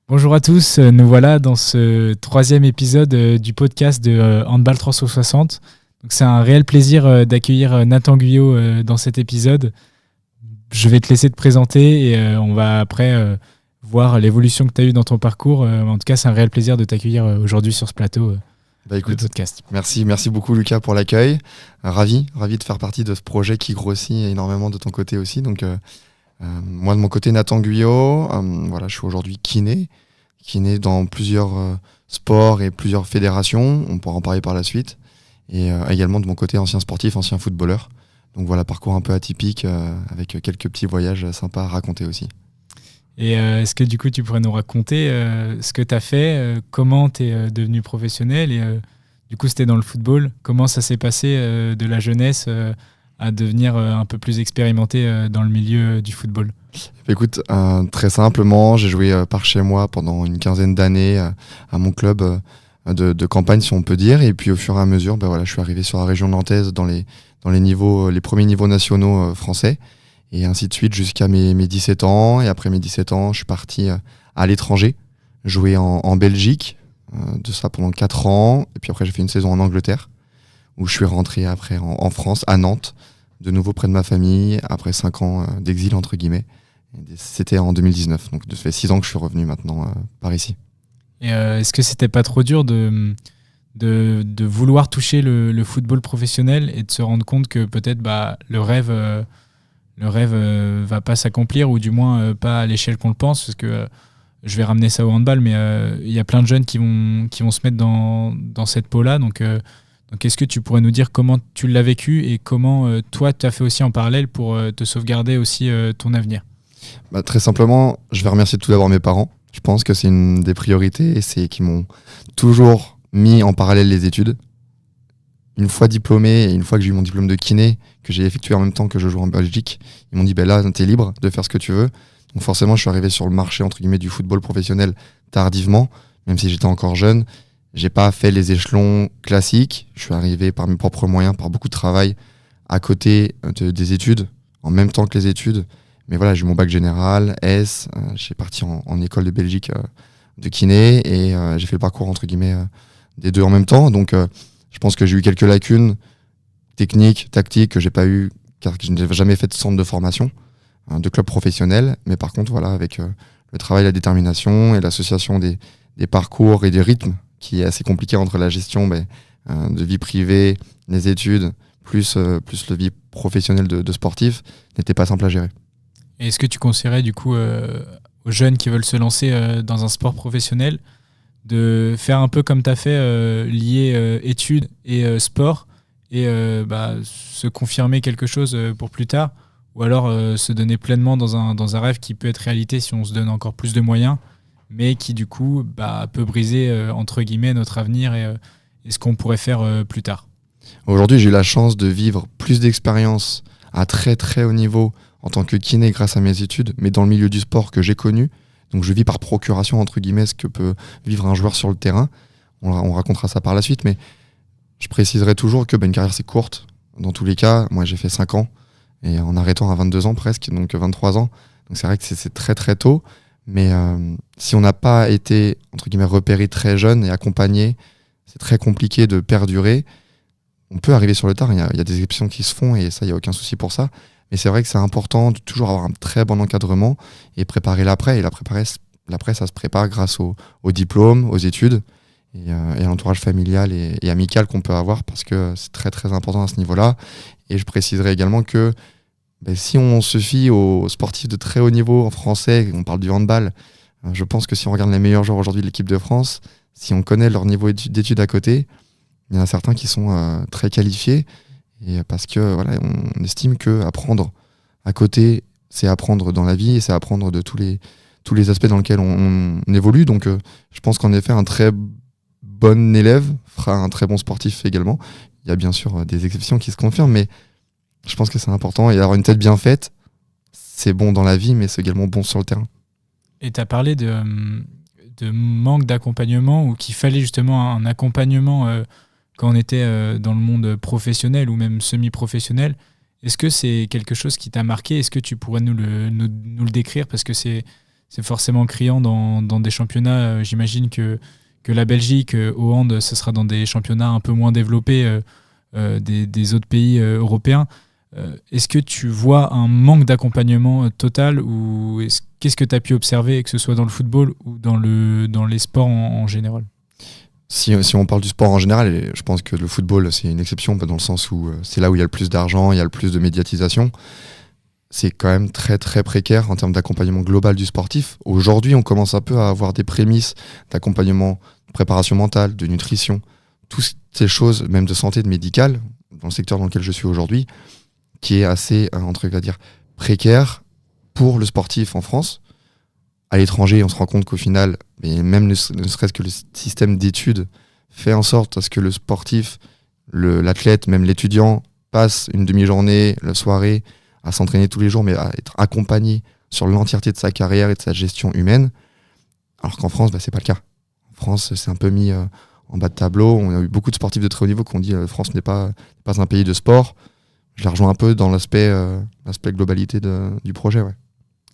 Bonjour à tous, nous voilà dans ce troisième épisode du podcast de Handball 360. Donc c'est un réel plaisir d'accueillir Nathan Guyot dans cet épisode. Je vais te laisser te présenter et on va après voir l'évolution que tu as eue dans ton parcours. En tout cas, c'est un réel plaisir de t'accueillir aujourd'hui sur ce plateau de Écoute, podcast. merci beaucoup Lucas pour l'accueil. Ravi de faire partie de ce projet qui grossit énormément de ton côté aussi. Donc moi de mon côté Nathan Guyot, je suis aujourd'hui kiné dans plusieurs sports et plusieurs fédérations. On pourra en parler par la suite. Et également de mon côté ancien sportif, ancien footballeur. Donc voilà, parcours un peu atypique avec quelques petits voyages sympas à raconter aussi. Et est-ce que du coup tu pourrais nous raconter ce que tu as fait, comment tu es devenu professionnel et du coup c'était dans le football, comment ça s'est passé de la jeunesse à devenir un peu plus expérimenté dans le milieu du football? Écoute, très simplement, j'ai joué par chez moi pendant une quinzaine d'années à mon club de campagne si on peut dire, et puis au fur et à mesure, je suis arrivé sur la région nantaise dans les niveaux, les premiers niveaux nationaux français. Et ainsi de suite jusqu'à mes 17 ans. Et après mes 17 ans, je suis parti à l'étranger, jouer en Belgique, de ça pendant 4 ans. Et puis après, j'ai fait une saison en Angleterre, où je suis rentré après en France, à Nantes, de nouveau près de ma famille, après 5 ans d'exil, entre guillemets. Et c'était en 2019, donc ça fait 6 ans que je suis revenu maintenant par ici. Et est-ce que c'était pas trop dur de vouloir toucher le football professionnel et de se rendre compte que peut-être le rêve va pas s'accomplir, ou du moins pas à l'échelle qu'on le pense, parce que je vais ramener ça au handball, mais il y a plein de jeunes qui vont se mettre dans cette peau-là. Donc est-ce que tu pourrais nous dire comment tu l'as vécu et comment toi tu as fait aussi en parallèle pour te sauvegarder aussi ton avenir? Très simplement, je vais remercier tout d'abord mes parents. Je pense que c'est une des priorités, c'est qu'ils m'ont toujours mis en parallèle les études. Une fois diplômé et une fois que j'ai eu mon diplôme de kiné, que j'ai effectué en même temps que je joue en Belgique, ils m'ont dit là, t'es libre de faire ce que tu veux. Donc forcément, je suis arrivé sur le marché entre guillemets du football professionnel tardivement, même si j'étais encore jeune. J'ai pas fait les échelons classiques. Je suis arrivé par mes propres moyens, par beaucoup de travail à côté des études, en même temps que les études. Mais voilà, j'ai eu mon bac général, S, j'ai parti en école de Belgique de kiné et j'ai fait le parcours entre guillemets des deux en même temps. Donc je pense que j'ai eu quelques lacunes techniques, tactiques que j'ai pas eu car je n'ai jamais fait de centre de formation, de club professionnel. Mais par contre, voilà, avec le travail, la détermination et l'association des parcours et des rythmes qui est assez compliqué entre la gestion de vie privée, les études, plus le vie professionnelle de sportif, n'était pas simple à gérer. Et est-ce que tu conseillerais du coup aux jeunes qui veulent se lancer dans un sport professionnel de faire un peu comme tu as fait, lier études et sport, et se confirmer quelque chose pour plus tard, ou alors se donner pleinement dans un rêve qui peut être réalité si on se donne encore plus de moyens, mais qui du coup peut briser entre guillemets notre avenir et ce qu'on pourrait faire plus tard? Aujourd'hui, j'ai eu la chance de vivre plus d'expériences à très très haut niveau en tant que kiné grâce à mes études, mais dans le milieu du sport que j'ai connu. Donc je vis par procuration, entre guillemets, ce que peut vivre un joueur sur le terrain. On racontera ça par la suite, mais je préciserai toujours que une carrière c'est courte. Dans tous les cas, moi j'ai fait 5 ans, et en arrêtant à 22 ans presque, donc 23 ans. Donc c'est vrai que c'est très très tôt, mais si on n'a pas été, entre guillemets, repéré très jeune et accompagné, c'est très compliqué de perdurer. On peut arriver sur le tard, il y a des exceptions qui se font, et ça, il n'y a aucun souci pour ça. Mais c'est vrai que c'est important de toujours avoir un très bon encadrement et préparer l'après. Et l'après, ça se prépare grâce au diplôme, aux études et à l'entourage familial et amical qu'on peut avoir, parce que c'est très très important à ce niveau-là. Et je préciserai également que si on se fie aux sportifs de très haut niveau en français, on parle du handball, je pense que si on regarde les meilleurs joueurs aujourd'hui de l'équipe de France, si on connaît leur niveau d'études à côté, il y en a certains qui sont très qualifiés. Et parce que voilà, on estime que apprendre à côté, c'est apprendre dans la vie et c'est apprendre de tous les aspects dans lesquels on évolue. Donc je pense qu'en effet, un très bon élève fera un très bon sportif également. Il y a bien sûr des exceptions qui se confirment, mais je pense que c'est important. Et avoir une tête bien faite, c'est bon dans la vie, mais c'est également bon sur le terrain. Et tu as parlé de manque d'accompagnement, ou qu'il fallait justement un accompagnement quand on était dans le monde professionnel ou même semi-professionnel. Est-ce que c'est quelque chose qui t'a marqué? Est-ce que tu pourrais nous le décrire? Parce que c'est c'est forcément criant dans des championnats. J'imagine que la Belgique, au hand, ce sera dans des championnats un peu moins développés des autres pays européens. Est-ce que tu vois un manque d'accompagnement total ou qu'est-ce que tu as pu observer, que ce soit dans le football ou dans les sports en général? Si on parle du sport en général, et je pense que le football c'est une exception dans le sens où c'est là où il y a le plus d'argent, il y a le plus de médiatisation. C'est quand même très très précaire en termes d'accompagnement global du sportif. Aujourd'hui, on commence un peu à avoir des prémices d'accompagnement, de préparation mentale, de nutrition, toutes ces choses, même de santé, de médical, dans le secteur dans lequel je suis aujourd'hui, qui est assez, précaire pour le sportif en France. À l'étranger, on se rend compte qu'au final, mais même ne serait-ce que le système d'études fait en sorte à ce que le sportif, l'athlète, même l'étudiant, passe une demi-journée, la soirée, à s'entraîner tous les jours, mais à être accompagné sur l'entièreté de sa carrière et de sa gestion humaine. Alors qu'en France, c'est pas le cas. En France, c'est un peu mis en bas de tableau. On a eu beaucoup de sportifs de très haut niveau qui ont dit France n'est pas un pays de sport. Je la rejoins un peu dans l'aspect globalité du projet. Ouais.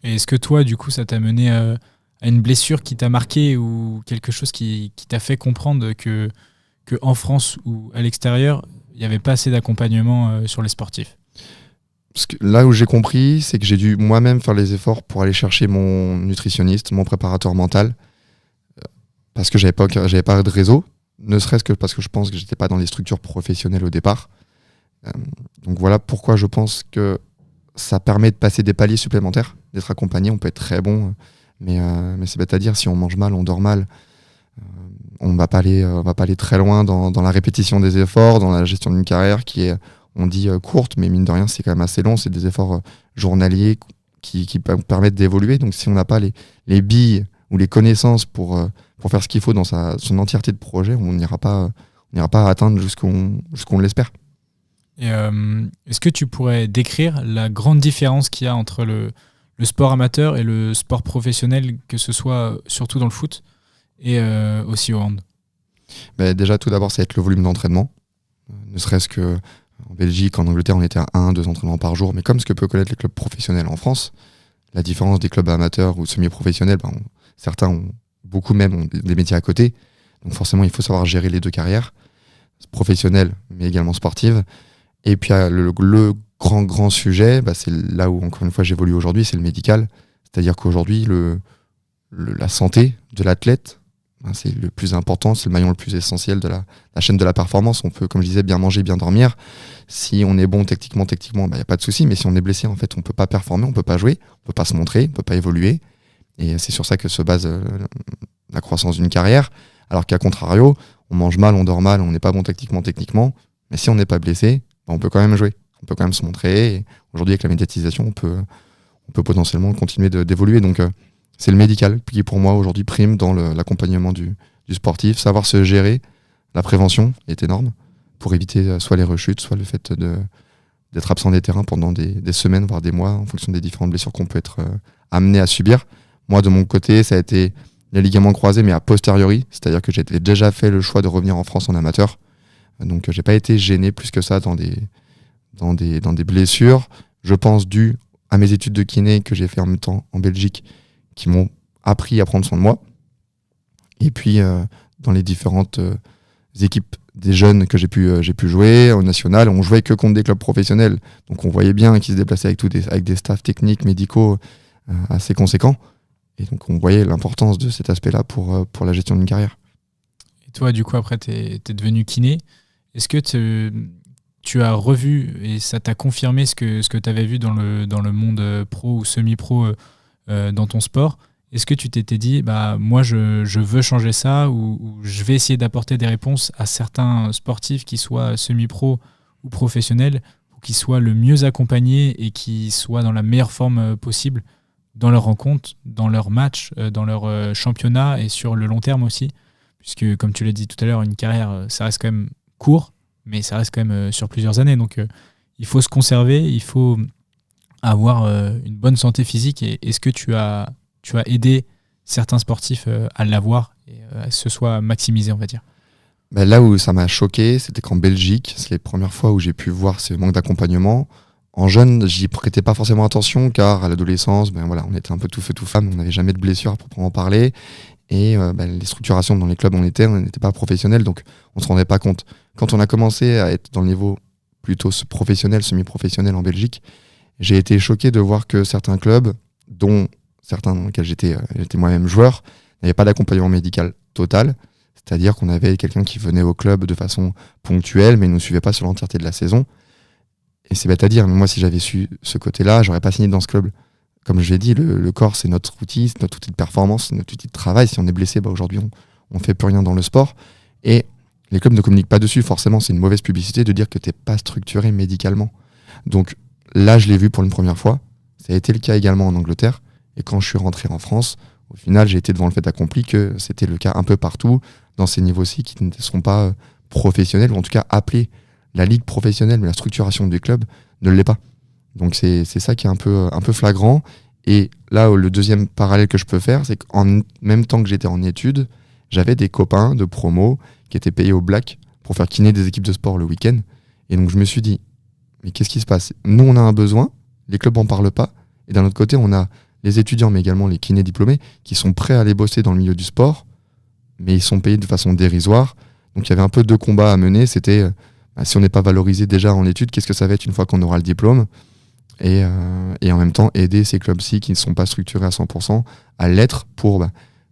Et est-ce que toi, du coup, ça t'a mené à une blessure qui t'a marqué ou quelque chose qui t'a fait comprendre que en France ou à l'extérieur, il n'y avait pas assez d'accompagnement sur les sportifs? Parce que là où j'ai compris, c'est que j'ai dû moi-même faire les efforts pour aller chercher mon nutritionniste, mon préparateur mental, parce que j'avais pas de réseau, ne serait-ce que parce que je pense que j'étais pas dans les structures professionnelles au départ. Donc voilà pourquoi je pense que ça permet de passer des paliers supplémentaires, d'être accompagné. On peut être très bon, mais c'est bête à dire, si on mange mal, on dort mal, on va pas aller très loin dans la répétition des efforts, dans la gestion d'une carrière qui est, on dit courte, mais mine de rien, c'est quand même assez long. C'est des efforts journaliers qui permettent d'évoluer. Donc si on n'a pas les billes ou les connaissances pour faire ce qu'il faut dans son entièreté de projet, on n'ira pas atteindre jusqu'on l'espère. Et est-ce que tu pourrais décrire la grande différence qu'il y a entre le sport amateur et le sport professionnel, que ce soit surtout dans le foot et aussi au hand? Déjà, tout d'abord, ça va être le volume d'entraînement. Ne serait-ce que en Belgique, en Angleterre, on était à 1-2 entraînements par jour. Mais comme ce que peut connaître les clubs professionnels en France, la différence des clubs amateurs ou semi-professionnels, certains beaucoup même ont des métiers à côté. Donc forcément, il faut savoir gérer les deux carrières, professionnelles mais également sportives. Et puis le grand sujet, c'est là où encore une fois j'évolue aujourd'hui, c'est le médical. C'est-à-dire qu'aujourd'hui, la santé de l'athlète, c'est le plus important, c'est le maillon le plus essentiel de la chaîne de la performance. On peut, comme je disais, bien manger, bien dormir. Si on est bon techniquement, il n'y a pas de souci. Mais si on est blessé, en fait, on ne peut pas performer, on ne peut pas jouer, on ne peut pas se montrer, on ne peut pas évoluer. Et c'est sur ça que se base la croissance d'une carrière. Alors qu'à contrario, on mange mal, on dort mal, on n'est pas bon techniquement. Mais si on n'est pas blessé, on peut quand même jouer, on peut quand même se montrer. Et aujourd'hui, avec la médiatisation, on peut potentiellement continuer d'évoluer. Donc, c'est le médical qui, pour moi, aujourd'hui, prime dans l'accompagnement du sportif. Savoir se gérer, la prévention est énorme pour éviter soit les rechutes, soit le fait d'être absent des terrains pendant des semaines, voire des mois, en fonction des différentes blessures qu'on peut être amené à subir. Moi, de mon côté, ça a été les ligaments croisés, mais a posteriori, c'est-à-dire que j'ai déjà fait le choix de revenir en France en amateur. Donc, j'ai pas été gêné plus que ça dans des blessures, je pense, dues à mes études de kiné que j'ai fait en même temps en Belgique, qui m'ont appris à prendre soin de moi. Et puis, dans les différentes équipes des jeunes que j'ai pu jouer au national, on jouait que contre des clubs professionnels. Donc, on voyait bien qu'ils se déplaçaient avec des staffs techniques, médicaux assez conséquents. Et donc, on voyait l'importance de cet aspect-là pour la gestion d'une carrière. Et toi, du coup, après, t'es devenu kiné. Est-ce que tu as revu et ça t'a confirmé ce que tu avais vu dans le monde pro ou semi-pro dans ton sport? Est-ce que tu t'étais dit, moi, je veux changer ça ou je vais essayer d'apporter des réponses à certains sportifs qui soient semi-pro ou professionnels pour qu'ils soient le mieux accompagnés et qui soient dans la meilleure forme possible dans leurs rencontres, dans leurs matchs, dans leur championnat et sur le long terme aussi? Puisque, comme tu l'as dit tout à l'heure, une carrière, ça reste quand même court, mais ça reste quand même sur plusieurs années. Donc, il faut se conserver, il faut avoir une bonne santé physique. Et est-ce que tu as aidé certains sportifs à l'avoir et à ce soit maximisé, on va dire? Là où ça m'a choqué, c'était qu'en Belgique, c'est les premières fois où j'ai pu voir ce manque d'accompagnement. En jeune, j'y prêtais pas forcément attention car à l'adolescence, on était un peu tout feu tout femme, on n'avait jamais de blessure à proprement parler et les structurations dans les clubs on n'était pas professionnels, donc on se rendait pas compte. Quand on a commencé à être dans le niveau plutôt professionnel, semi-professionnel en Belgique, j'ai été choqué de voir que certains clubs, dont certains dans lesquels j'étais moi-même joueur, n'avaient pas d'accompagnement médical total, c'est-à-dire qu'on avait quelqu'un qui venait au club de façon ponctuelle mais ne nous suivait pas sur l'entièreté de la saison. Et c'est bête à dire, mais moi si j'avais su ce côté-là, j'aurais pas signé dans ce club. Comme je l'ai dit, le corps c'est notre outil de performance, c'est notre outil de travail. Si on est blessé, aujourd'hui on fait plus rien dans le sport. Et les clubs ne communiquent pas dessus, forcément c'est une mauvaise publicité de dire que t'es pas structuré médicalement. Donc là je l'ai vu pour une première fois, ça a été le cas également en Angleterre. Et quand je suis rentré en France, au final j'ai été devant le fait accompli que c'était le cas un peu partout, dans ces niveaux-ci qui ne seront pas professionnels, ou en tout cas appelés. La ligue professionnelle, mais la structuration du club ne l'est pas. Donc c'est ça qui est un peu flagrant. Et là, le deuxième parallèle que je peux faire, c'est qu'en même temps que j'étais en études, j'avais des copains de promo qui étaient payés au black pour faire kiné des équipes de sport le week-end. Et donc je me suis dit, mais qu'est-ce qui se passe ? Nous, on a un besoin, les clubs n'en parlent pas. Et d'un autre côté, on a les étudiants, mais également les kinés diplômés, qui sont prêts à aller bosser dans le milieu du sport, mais ils sont payés de façon dérisoire. Donc il y avait un peu deux combats à mener. C'était... si on n'est pas valorisé déjà en études, qu'est-ce que ça va être une fois qu'on aura le diplôme ? Et en même temps, aider ces clubs-ci qui ne sont pas structurés à 100% à l'être pour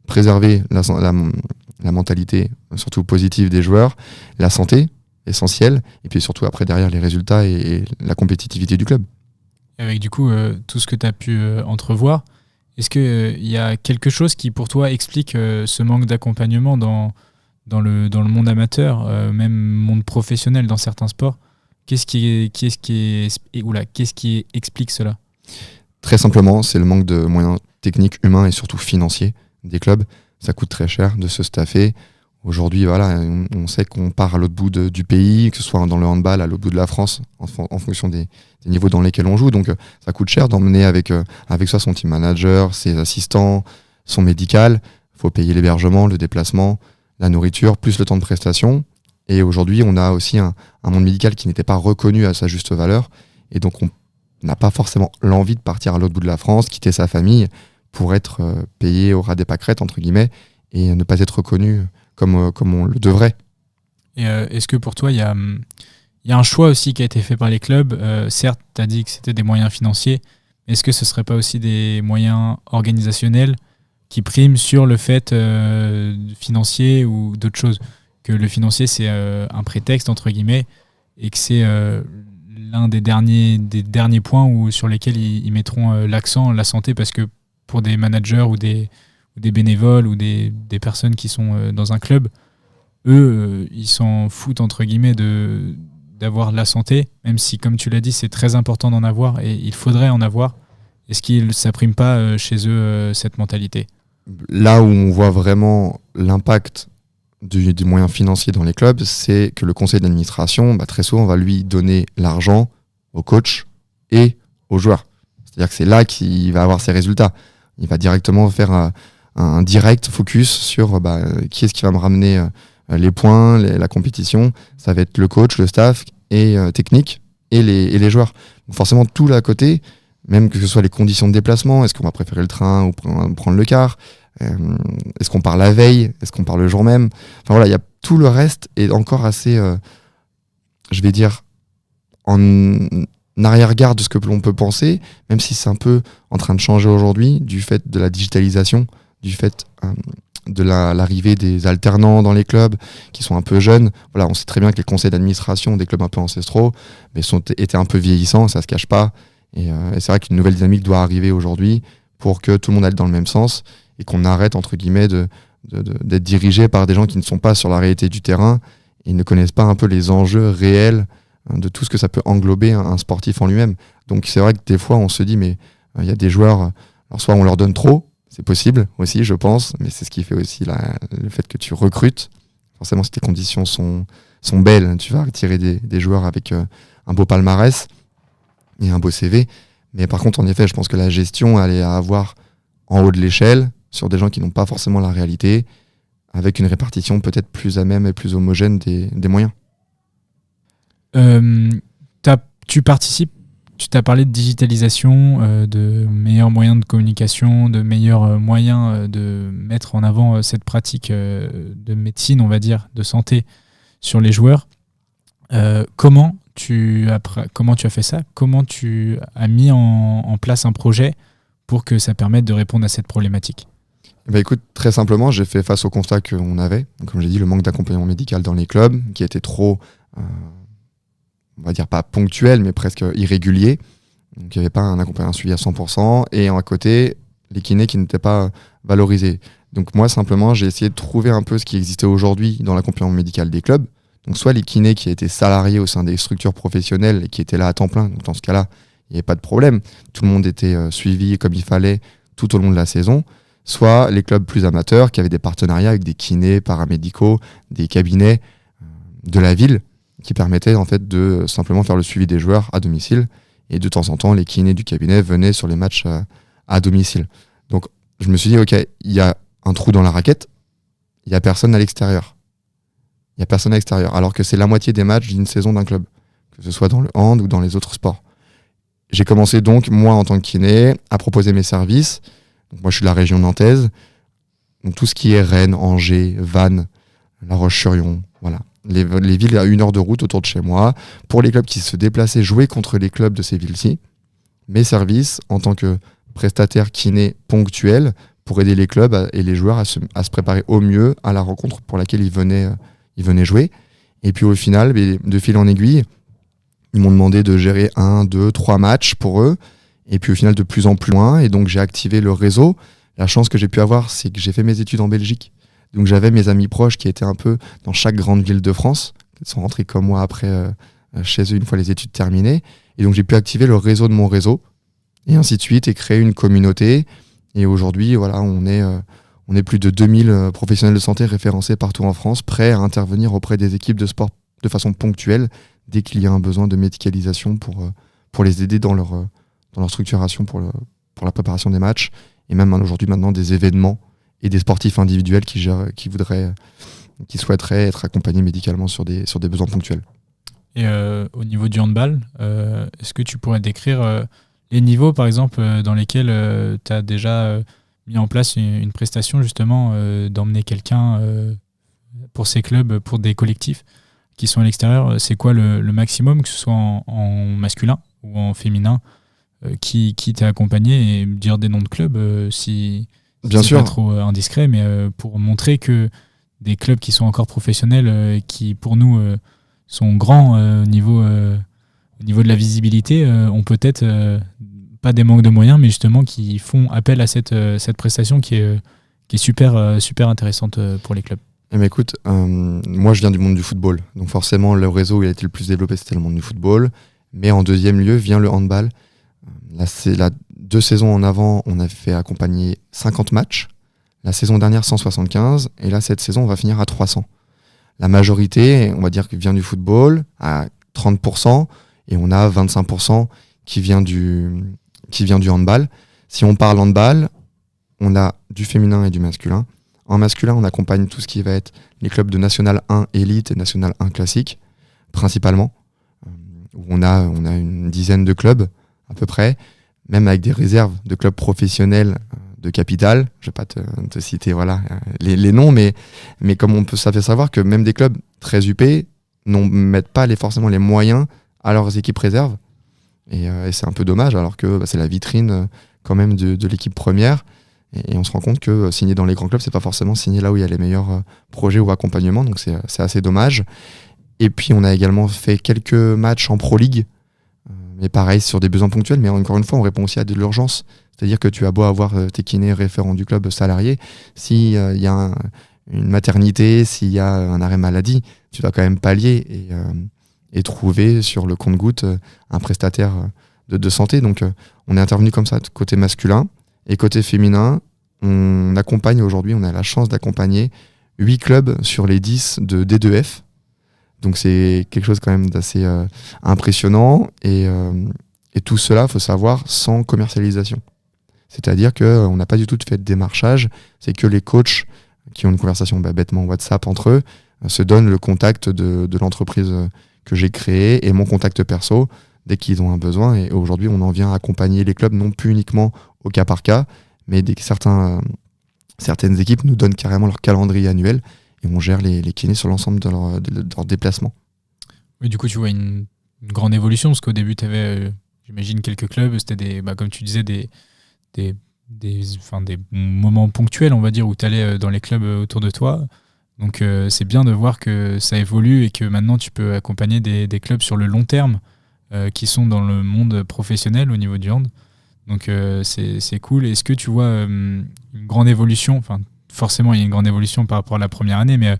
préserver la mentalité, surtout positive des joueurs, la santé, essentielle, et puis surtout après derrière les résultats et la compétitivité du club. Avec du coup tout ce que tu as pu entrevoir, est-ce qu'il y a quelque chose qui pour toi explique ce manque d'accompagnement dans le monde amateur, même monde professionnel dans certains sports? Qu'est-ce qui explique cela? Très simplement, c'est le manque de moyens techniques, humains et surtout financiers des clubs. Ça coûte très cher de se staffer. Aujourd'hui, on sait qu'on part à l'autre bout du pays, que ce soit dans le handball, à l'autre bout de la France, en fonction des niveaux dans lesquels on joue. Donc ça coûte cher d'emmener avec soi son team manager, ses assistants, son médical. Il faut payer l'hébergement, le déplacement, la nourriture, plus le temps de prestation. Et aujourd'hui, on a aussi un monde médical qui n'était pas reconnu à sa juste valeur. Et donc, on n'a pas forcément l'envie de partir à l'autre bout de la France, quitter sa famille pour être payé au ras des pâquerettes, entre guillemets, et ne pas être reconnu comme on le devrait. Et est-ce que pour toi, il y a un choix aussi qui a été fait par les clubs? Certes, tu as dit que c'était des moyens financiers, mais est-ce que ce ne serait pas aussi des moyens organisationnels qui priment sur le fait financier ou d'autres choses? Que le financier, c'est un prétexte, entre guillemets, et que c'est l'un des derniers points sur lesquels ils mettront l'accent, la santé, parce que pour des managers ou des bénévoles ou des personnes qui sont dans un club, eux, ils s'en foutent, entre guillemets, d'avoir de la santé, même si, comme tu l'as dit, c'est très important d'en avoir, et il faudrait en avoir. Est-ce qu'ils ne s'appriment pas chez eux cette mentalité? Là où on voit vraiment l'impact des moyens financiers dans les clubs, c'est que le conseil d'administration, très souvent, va lui donner l'argent au coach et aux joueurs. C'est-à-dire que c'est là qu'il va avoir ses résultats. Il va directement faire un direct focus sur qui est-ce qui va me ramener les points, la compétition. Ça va être le coach, le staff et technique et les joueurs. Donc forcément, tout à côté, même que ce soit les conditions de déplacement, est-ce qu'on va préférer le train ou prendre le car ? Est-ce qu'on part la veille? Est-ce qu'on part le jour même? Enfin voilà, il y a tout le reste est encore assez, je vais dire, en arrière-garde de ce que l'on peut penser, même si c'est un peu en train de changer aujourd'hui, du fait de la digitalisation, du fait de l'arrivée des alternants dans les clubs qui sont un peu jeunes. Voilà, on sait très bien que les conseils d'administration des clubs un peu ancestraux étaient un peu vieillissants, ça se cache pas. Et c'est vrai qu'une nouvelle dynamique doit arriver aujourd'hui pour que tout le monde aille dans le même sens et qu'on arrête, entre guillemets, d'être dirigé par des gens qui ne sont pas sur la réalité du terrain et ne connaissent pas un peu les enjeux réels de tout ce que ça peut englober un sportif en lui-même. Donc c'est vrai que des fois, on se dit, mais il y a des joueurs, alors soit on leur donne trop, c'est possible aussi, je pense, mais c'est ce qui fait aussi le fait que tu recrutes. Forcément, si tes conditions sont belles, tu vas attirer des joueurs avec un beau palmarès et un beau CV. Mais par contre, en effet, je pense que la gestion, elle est à avoir en haut de l'échelle, sur des gens qui n'ont pas forcément la réalité, avec une répartition peut-être plus à même et plus homogène des moyens. Tu participes Tu t'as parlé de digitalisation, de meilleurs moyens de communication, de meilleurs moyens de mettre en avant cette pratique de médecine, on va dire, de santé sur les joueurs. Comment tu as fait ça? Comment tu as mis en place un projet pour que ça permette de répondre à cette problématique? Écoute, très simplement, j'ai fait face au constat qu'on avait. Comme j'ai dit, le manque d'accompagnement médical dans les clubs, qui était trop, on va dire pas ponctuel, mais presque irrégulier. Donc il n'y avait pas un accompagnement suivi à 100%. Et à côté, les kinés qui n'étaient pas valorisés. Donc moi, simplement, j'ai essayé de trouver un peu ce qui existait aujourd'hui dans l'accompagnement médical des clubs. Donc soit les kinés qui étaient salariés au sein des structures professionnelles et qui étaient là à temps plein. Donc dans ce cas-là, il n'y avait pas de problème. Tout le monde était suivi comme il fallait tout au long de la saison. Soit les clubs plus amateurs qui avaient des partenariats avec des kinés, paramédicaux, des cabinets de la ville qui permettaient en fait de simplement faire le suivi des joueurs à domicile. Et de temps en temps, les kinés du cabinet venaient sur les matchs à domicile. Donc je me suis dit, ok, il y a un trou dans la raquette, il n'y a personne à l'extérieur. Il n'y a personne à l'extérieur, alors que c'est la moitié des matchs d'une saison d'un club, que ce soit dans le hand ou dans les autres sports. J'ai commencé donc, moi en tant que kiné, à proposer mes services. Donc, moi je suis de la région nantaise, donc tout ce qui est Rennes, Angers, Vannes, La Roche-sur-Yon, voilà. Les villes à 1 heure de route autour de chez moi, pour les clubs qui se déplaçaient, jouer contre les clubs de ces villes-ci. Mes services en tant que prestataire kiné ponctuel pour aider les clubs et les joueurs à se préparer au mieux à la rencontre pour laquelle ils venaient jouer. Et puis au final, de fil en aiguille, ils m'ont demandé de gérer 1, 2, 3 matchs pour eux. Et puis au final, de plus en plus loin. Et donc j'ai activé le réseau. La chance que j'ai pu avoir, c'est que j'ai fait mes études en Belgique. Donc j'avais mes amis proches qui étaient un peu dans chaque grande ville de France, qui sont rentrés comme moi après chez eux une fois les études terminées. Et donc j'ai pu activer le réseau de mon réseau, et ainsi de suite, et créer une communauté. Et aujourd'hui, voilà, on est plus de 2000 professionnels de santé référencés partout en France, prêts à intervenir auprès des équipes de sport de façon ponctuelle, dès qu'il y a un besoin de médicalisation pour les aider dans leur structuration pour la préparation des matchs, et même aujourd'hui maintenant des événements et des sportifs individuels qui souhaiteraient être accompagnés médicalement sur des besoins ponctuels. Et au niveau du handball, est-ce que tu pourrais décrire les niveaux, par exemple, dans lesquels tu as déjà mis en place une prestation, justement, d'emmener quelqu'un pour ces clubs, pour des collectifs qui sont à l'extérieur? C'est quoi le maximum, que ce soit en masculin ou en féminin, qui t'a accompagné, et me dire des noms de clubs si Bien c'est sûr. pas trop indiscret, mais pour montrer que des clubs qui sont encore professionnels, qui pour nous sont grands au niveau de la visibilité, ont peut-être pas des manques de moyens, mais justement qui font appel à cette prestation qui est super, super intéressante pour les clubs. Eh bien, écoute, moi je viens du monde du football, donc forcément le réseau où il a été le plus développé, c'était le monde du football, mais en deuxième lieu vient le handball. Là, c'est 2 saisons en avant, on a fait accompagner 50 matchs, la saison dernière 175, et là cette saison on va finir à 300. La majorité, on va dire, vient du football à 30%, et on a 25% qui vient du handball. Si on parle handball, on a du féminin et du masculin. En masculin, on accompagne tout ce qui va être les clubs de National 1 Élite et National 1 Classique, principalement, où on a une dizaine de clubs à peu près, même avec des réserves de clubs professionnels de capitale. Je vais pas te citer les noms, mais comme ça fait savoir que même des clubs très huppés mettent pas forcément les moyens à leurs équipes réserves, et c'est un peu dommage, alors que c'est la vitrine quand même de l'équipe première, et on se rend compte que signer dans les grands clubs, c'est pas forcément signer là où il y a les meilleurs projets ou accompagnements, donc c'est assez dommage. Et puis on a également fait quelques matchs en Pro League, mais pareil, sur des besoins ponctuels, mais encore une fois, on répond aussi à de l'urgence. C'est-à-dire que tu as beau avoir tes kinés référents du club salarié, s'il y a une maternité, s'il y a un arrêt maladie, tu vas quand même pallier et trouver sur le compte-gouttes un prestataire de santé. Donc on est intervenu comme ça côté masculin. Et côté féminin, on accompagne aujourd'hui, on a la chance d'accompagner 8 clubs sur les 10 de D2F. Donc c'est quelque chose quand même d'assez impressionnant, et tout cela, faut savoir, sans commercialisation. C'est-à-dire qu'on n'a pas du tout fait de démarchage, c'est que les coachs qui ont une conversation bêtement WhatsApp entre eux se donnent le contact de l'entreprise que j'ai créée et mon contact perso. dès qu'ils ont un besoin. Et aujourd'hui, on en vient accompagner les clubs, non plus uniquement au cas par cas, mais certaines équipes nous donnent carrément leur calendrier annuel et on gère les kinés sur l'ensemble de leurs déplacements. Oui, du coup, tu vois une grande évolution, parce qu'au début, tu avais, j'imagine, quelques clubs, c'était comme tu disais, des moments ponctuels, on va dire, où tu allais dans les clubs autour de toi. Donc c'est bien de voir que ça évolue et que maintenant tu peux accompagner des clubs sur le long terme qui sont dans le monde professionnel au niveau du hand. Donc c'est cool. Est-ce que tu vois une grande évolution, enfin forcément il y a une grande évolution par rapport à la première année, mais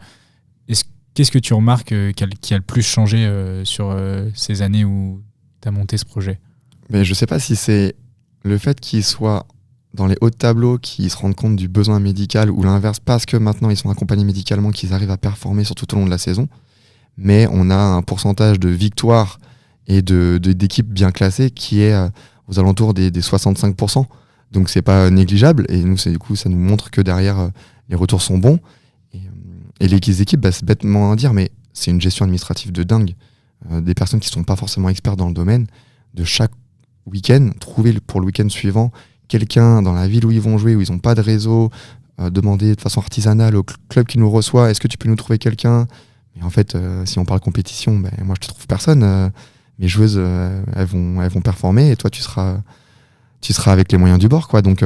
qu'est-ce que tu remarques qui a le plus changé sur ces années où tu as monté ce projet? Mais je sais pas si c'est le fait qu'ils soient dans les hauts de tableau, qu'ils se rendent compte du besoin médical, ou l'inverse, parce que maintenant ils sont accompagnés médicalement, qu'ils arrivent à performer sur tout au long de la saison. Mais on a un pourcentage de victoires et d'équipes bien classées qui est aux alentours des 65%. Donc c'est pas négligeable, et nous du coup ça nous montre que derrière les retours sont bons. Et les équipes, c'est bêtement à dire, mais c'est une gestion administrative de dingue. Des personnes qui sont pas forcément experts dans le domaine, de chaque week-end, trouver pour le week-end suivant quelqu'un dans la ville où ils vont jouer, où ils n'ont pas de réseau, demander de façon artisanale au club qui nous reçoit, est-ce que tu peux nous trouver quelqu'un? Mais en fait, si on parle compétition, moi je te trouve personne. Mes joueuses, elles vont performer, et toi tu seras avec les moyens du bord, quoi. Donc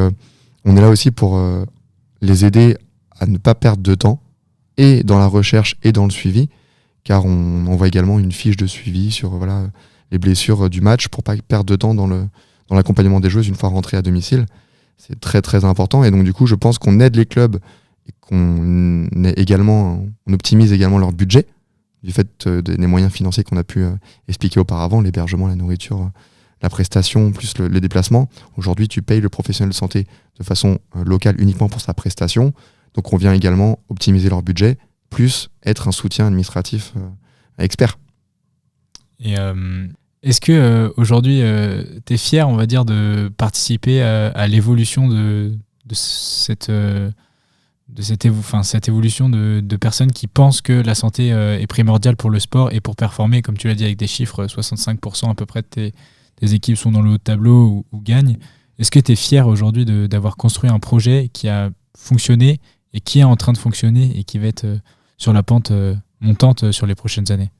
on est là aussi pour les aider à ne pas perdre de temps, et dans la recherche et dans le suivi, car on envoie également une fiche de suivi sur les blessures du match, pour pas perdre de temps dans l'accompagnement des joueuses une fois rentrées à domicile. C'est très très important, et donc du coup je pense qu'on aide les clubs et on optimise également leur budget du fait des moyens financiers qu'on a pu expliquer auparavant, l'hébergement, la nourriture, la prestation, plus les déplacements. Aujourd'hui tu payes le professionnel de santé de façon locale uniquement pour sa prestation, donc on vient également optimiser leur budget, plus être un soutien administratif expert. Et est-ce que aujourd'hui tu es fier, on va dire, de participer à l'évolution de cette évolution de personnes qui pensent que la santé est primordiale pour le sport et pour performer, comme tu l'as dit avec des chiffres, 65% à peu près de tes équipes sont dans le haut de tableau ou gagnent. Est-ce que tu es fier aujourd'hui d'avoir construit un projet qui a fonctionné et qui est en train de fonctionner et qui va être sur la pente montante sur les prochaines années?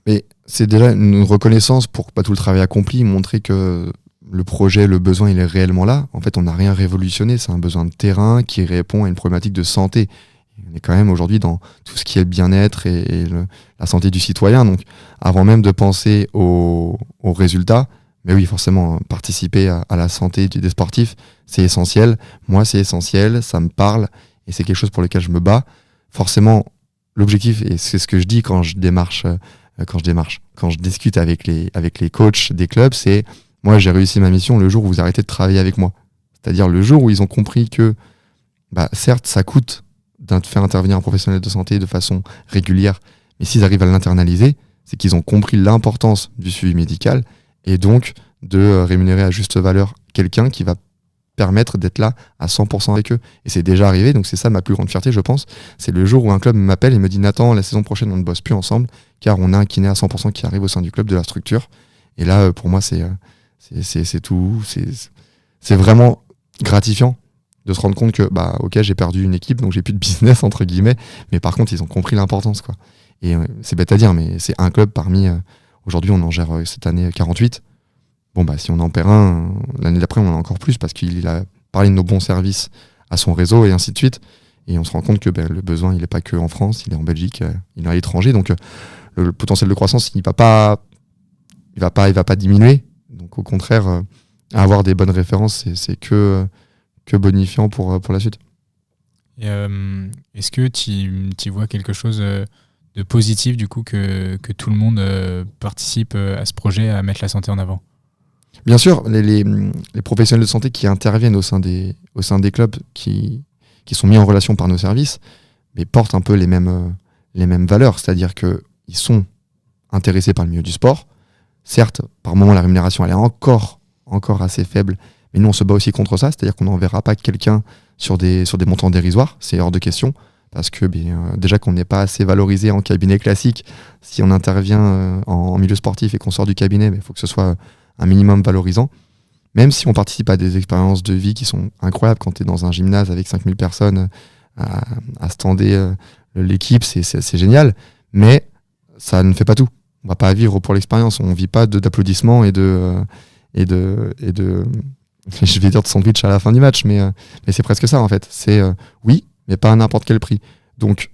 Mais c'est déjà une reconnaissance pour tout le travail accompli, montrer que le projet, le besoin, il est réellement là. En fait, on n'a rien révolutionné, c'est un besoin de terrain qui répond à une problématique de santé. On est quand même aujourd'hui dans tout ce qui est le bien-être et la santé du citoyen. Donc, avant même de penser aux résultats, mais oui, forcément, participer à la santé des sportifs, c'est essentiel. Moi, c'est essentiel, ça me parle, et c'est quelque chose pour lequel je me bats. Forcément, l'objectif, et c'est ce que je dis quand je discute avec les coachs des clubs, c'est moi j'ai réussi ma mission le jour où vous arrêtez de travailler avec moi. C'est-à-dire le jour où ils ont compris que certes ça coûte de faire intervenir un professionnel de santé de façon régulière, mais s'ils arrivent à l'internaliser, c'est qu'ils ont compris l'importance du suivi médical, et donc de rémunérer à juste valeur quelqu'un qui va permettre d'être là à 100% avec eux. Et c'est déjà arrivé, donc c'est ça ma plus grande fierté, je pense. C'est le jour où un club m'appelle et me dit « Nathan, la saison prochaine, on ne bosse plus ensemble, car on a un kiné à 100% qui arrive au sein du club, de la structure. » Et là, pour moi, c'est tout. C'est vraiment gratifiant de se rendre compte que, ok, j'ai perdu une équipe, donc j'ai plus de business, entre guillemets, mais par contre, ils ont compris l'importance, quoi. Et c'est bête à dire, mais c'est un club parmi... aujourd'hui, on en gère cette année 48. Si on en perd un, l'année d'après, on en a encore plus, parce qu'il a parlé de nos bons services à son réseau, et ainsi de suite. Et on se rend compte que le besoin, il n'est pas que en France, il est en Belgique, il est à l'étranger. Donc, le potentiel de croissance, il va pas diminuer. Donc, au contraire, avoir des bonnes références, c'est que bonifiant pour la suite. Et, est-ce que tu vois quelque chose de positif, du coup, que tout le monde participe à ce projet, à mettre la santé en avant? Bien sûr, les professionnels de santé qui interviennent au sein des clubs qui sont mis en relation par nos services, mais portent un peu les mêmes valeurs, c'est-à-dire qu'ils sont intéressés par le milieu du sport. Certes, par moment, la rémunération elle est encore assez faible, mais nous on se bat aussi contre ça, c'est-à-dire qu'on n'enverra pas quelqu'un sur des montants dérisoires, c'est hors de question. parce que déjà qu'on n'est pas assez valorisé en cabinet classique. Si on intervient en milieu sportif et qu'on sort du cabinet, il faut que ce soit un minimum valorisant. Même si on participe à des expériences de vie qui sont incroyables, quand tu es dans un gymnase avec 5000 personnes à stander l'équipe, c'est génial, mais ça ne fait pas tout. On va pas vivre pour l'expérience, on vit pas d'applaudissements et de je vais dire de sandwich à la fin du match, mais c'est presque ça en fait. C'est oui, mais pas à n'importe quel prix. Donc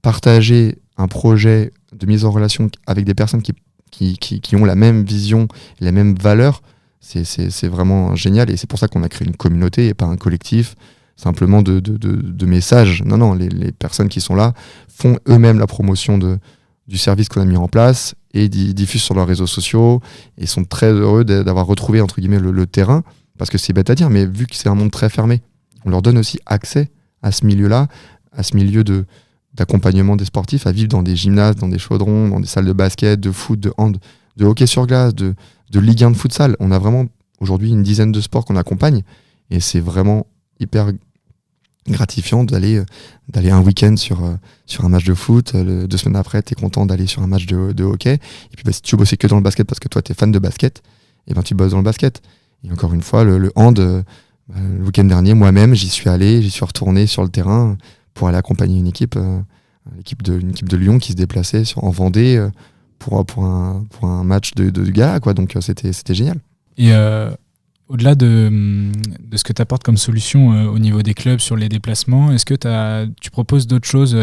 partager un projet de mise en relation avec des personnes qui ont la même vision, la même valeur, c'est vraiment génial, et c'est pour ça qu'on a créé une communauté et pas un collectif simplement de messages. Non, les personnes qui sont là font eux-mêmes la promotion du service qu'on a mis en place et diffusent sur leurs réseaux sociaux et sont très heureux d'avoir retrouvé entre guillemets le terrain, parce que c'est bête à dire, mais vu que c'est un monde très fermé, on leur donne aussi accès à ce milieu-là, à ce milieu d'accompagnement des sportifs, à vivre dans des gymnases, dans des chaudrons, dans des salles de basket, de foot, de hand, de hockey sur glace, de Ligue 1 de futsal. On a vraiment aujourd'hui une dizaine de sports qu'on accompagne, et c'est vraiment hyper gratifiant d'aller un week-end sur un match de foot, 2 semaines après t'es content d'aller sur un match de hockey, et puis si tu bossais que dans le basket parce que toi t'es fan de basket, et tu bosses dans le basket. Et encore une fois, le hand, le week-end dernier, moi-même j'y suis retourné sur le terrain pour aller accompagner une équipe de Lyon qui se déplaçait en Vendée pour un match de gala, quoi. Donc c'était génial. Et au-delà de ce que tu apportes comme solution au niveau des clubs sur les déplacements, est-ce que tu proposes d'autres choses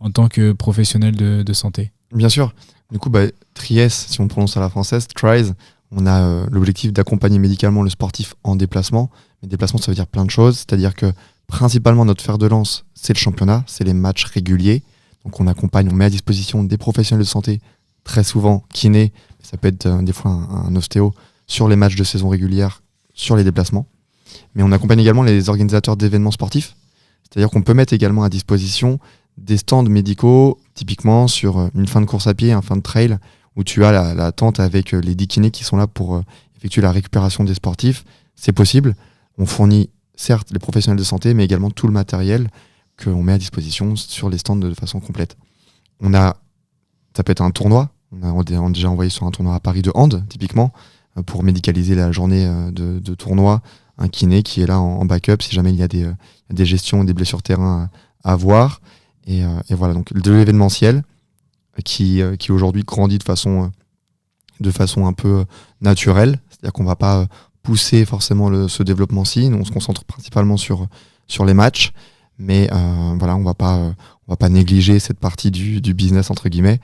en tant que professionnel de santé ? Bien sûr. Du coup, TRIES, si on prononce à la française, TRIES, on a l'objectif d'accompagner médicalement le sportif en déplacement. Mais déplacement, ça veut dire plein de choses. C'est-à-dire que principalement, notre fer de lance, c'est le championnat, c'est les matchs réguliers. Donc on accompagne, on met à disposition des professionnels de santé, très souvent kinés, ça peut être des fois un ostéo, sur les matchs de saison régulière, sur les déplacements. Mais on accompagne également les organisateurs d'événements sportifs. C'est-à-dire qu'on peut mettre également à disposition des stands médicaux, typiquement sur une fin de course à pied, un fin de trail, où tu as la tente avec les 10 kinés qui sont là pour effectuer la récupération des sportifs. C'est possible. On fournit certes les professionnels de santé, mais également tout le matériel qu'on met à disposition sur les stands de façon complète. Ça peut être un tournoi. On a déjà envoyé sur un tournoi à Paris de hand, typiquement, pour médicaliser la journée de tournoi, un kiné qui est là en backup si jamais il y a des gestions et des blessures terrain à voir. Et voilà, donc de l'événementiel qui aujourd'hui grandit de façon un peu naturelle. C'est-à-dire qu'on ne va pas pousser forcément ce développement-ci. Nous, on se concentre principalement sur les matchs. Mais voilà, on va pas négliger cette partie du business, entre guillemets,